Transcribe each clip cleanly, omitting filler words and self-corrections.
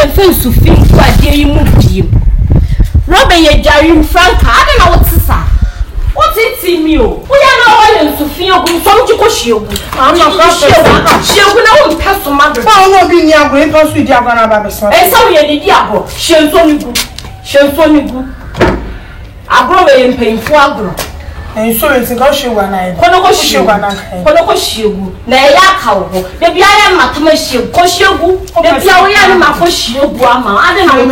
me fence to think what dear you moved him. Robin, ye Jerry Frank, I don't know what's that. What's it in you? We are not to feel good from Chico. I'm not sure. She'll go pass to mother. I will be near great house with Diabana Babes. And so we are the Diabo. She'll only good. She'll only good. I grow in pain for agro. And so it's a goshen one. I don't know she will. Nay, maybe I am not much. Koshogu, maybe I am not for Shio Brahma. I don't know.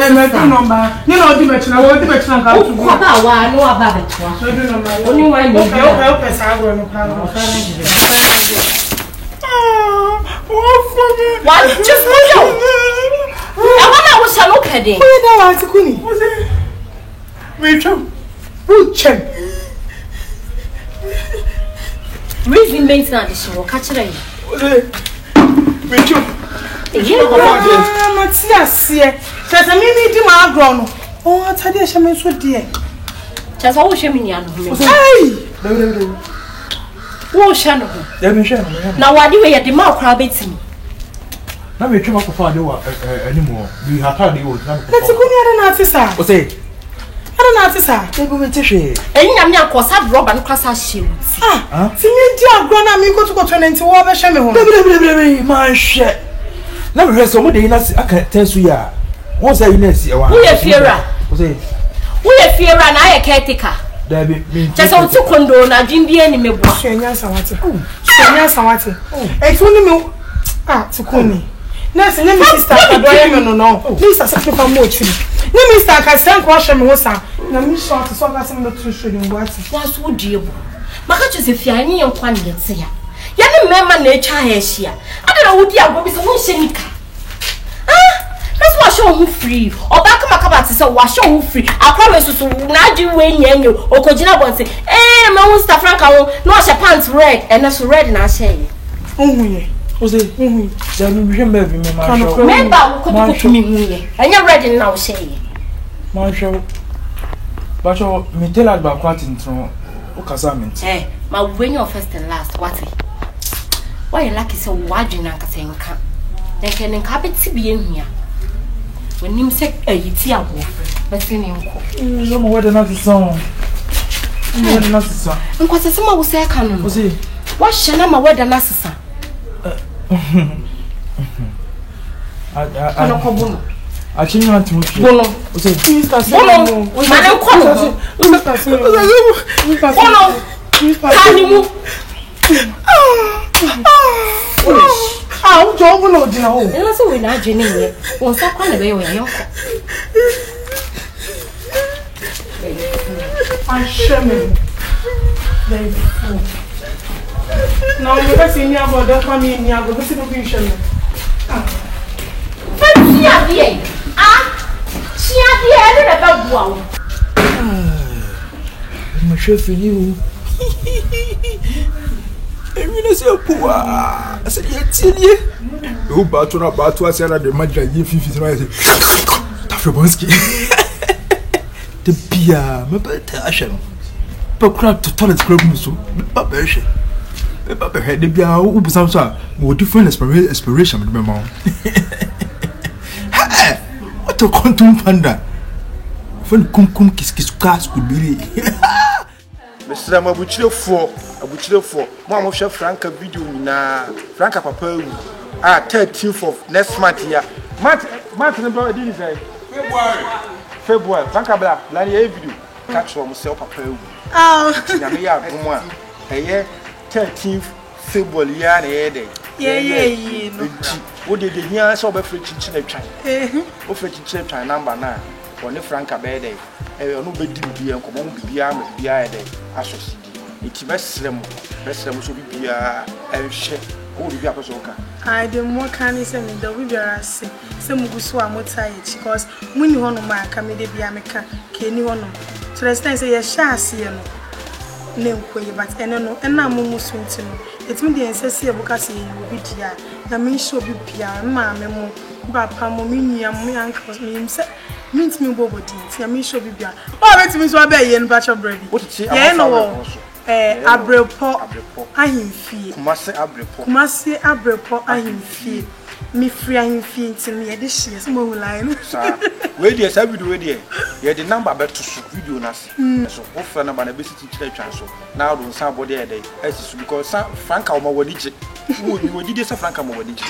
You know, the mention I want to mention. I know about it. Only one help us. I will what? Just look. I was an opening. Where was the queen? Rachel, Ruchen. Reason makes not this will catch it. Rachel, Matthias, there's a minute to my grown. Oh, I tell you, I'm so dear. Just all Shemian. Oh, Shannon. Now, why do you at the mouth rabbits? Now we come up for anymore. We have had the old. That's a good answer. What's it? I don't know, sir. They go with Tishy. And I'm not cause I've robbed and cross our shields. Ah, see me, dear, grown up, you go to go to an into over Shemmy. My shit. Never heard somebody in us. I can't tell you. What's that you see? We are Fiera. We are Fiera and I a caretaker. Just on two condone, I didn't be any me. Shania Sawati. Shania Sawati. It's only me. Ah, to call me. Nurse, let me sister. No. Please accept me from more tree. Let me start. I send question me sir. Na me short so I send me to show you what. That's so dear. Maka just if you are any kwan get here. Ya ne member nature here. I don't know what you are go be so shenika. Ah, that's why show who free. Or back makaba to say wash who free. I promise you na do we nyanyo. Okojina bon say, "Eh, my own staff Frank no she pants red and that's red na share." Ohunye. Ose, já me remember me macho. Remember what could me here. And you're ready now say. Macho. Macho, me tell about quite in tron. Okazament. Eh, my when you first and last what? Why you lucky so wajin and kasenka? Then can carpet be in here. When him say a yitia wo, but singing. You know what another song. What another song. And what some will say canon. What shall I my word and assassin? I change my to Bono. Bono, we can't I'm joking on the home. And also, we're not genuine. Won't stop on the way we are. I'm shaming. Now, you're seeing your brother coming in here, but this is a vision. She had the she had the about one. I'm sure for you. I mean, I say, poor. I said, yes, you about to us at the Madrid 50 miles. Tafrobonski. The beer, my better ashen. But crap to toilet club, so, but version. Papa had the beer who sounds more different aspiration with my mom. What a quantum panda. When Kumkum Kiss cars could be. Mr. Mabuchio for Mamma Chef Franca video na Franca Papa 13th of next month here. Martin about this February. Franca Black, Lani video. Catch for myself Papa. Oh, Yamia, a year 13th February year. Yeah. What did the year so be free chicken try? O free chicken try number 9. On the Franca bed. No be be and come be associate. It's best slim so be and share. Oh, the Yaposoka. I don't more canny send the Vivian say, some Guswa Motai, because when you want my comedy be America, can you want so the stand say, yes, shall see you. No, but and now Mumu Swinton. It's me the ancestor of Bocassi will be dear. The mean show be Pia, Mamma, Papa, Momini, and my uncle's means me bobo tea. I mean, show be beer. Oh, let me so obey and batch of bread. What is it? No, Abrepo, I him fee. Kumasi Abrepo, I him fee. Me free and till me this year's more line. Sir, where dear, I will do it. You the number better to video nas. So, offer number and a visit to the chance. Now, don't somebody a day. As because Frank or Mawadichi. Who did this Frank Mawadichi?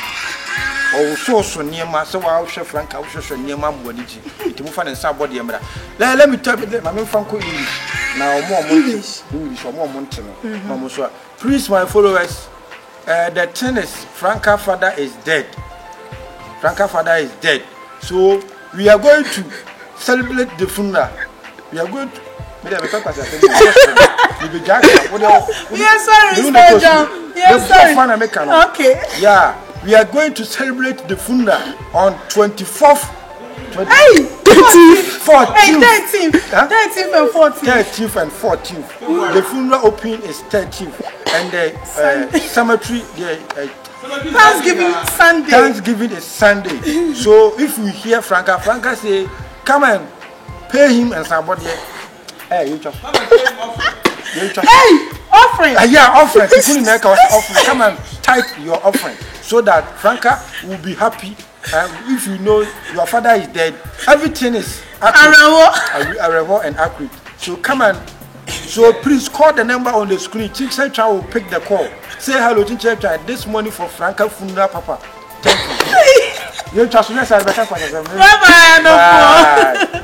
Oh, so near my so I'll show Frank, I'll show near Mawadichi. It will find somebody. Let me tell you that my Franco English. Now, more English or more Montano. Please, my followers, the tennis, Franca father is dead. Franca father is dead. So we are going to celebrate the funeral. We are going to. Yes, sorry, Mr. John. Yes, sorry. Okay. Yeah, we are going to celebrate the funeral on 24th. 13th and 14th. 13th and 14th. The funeral opening is 13th, and the cemetery. Thanksgiving is Sunday. So if we hear Franca say, "Come and pay him and somebody." Hey, you just. Hey, offering. Yeah, offering. Offering. Come and type your offering so that Franca will be happy. If you know your father is dead, everything is accurate and accurate. So come and please call the number on the screen. Chinchencha will pick the call. Say hello, Chinchencha. This money for Franca funeral, Papa. Thank you. Bye bye.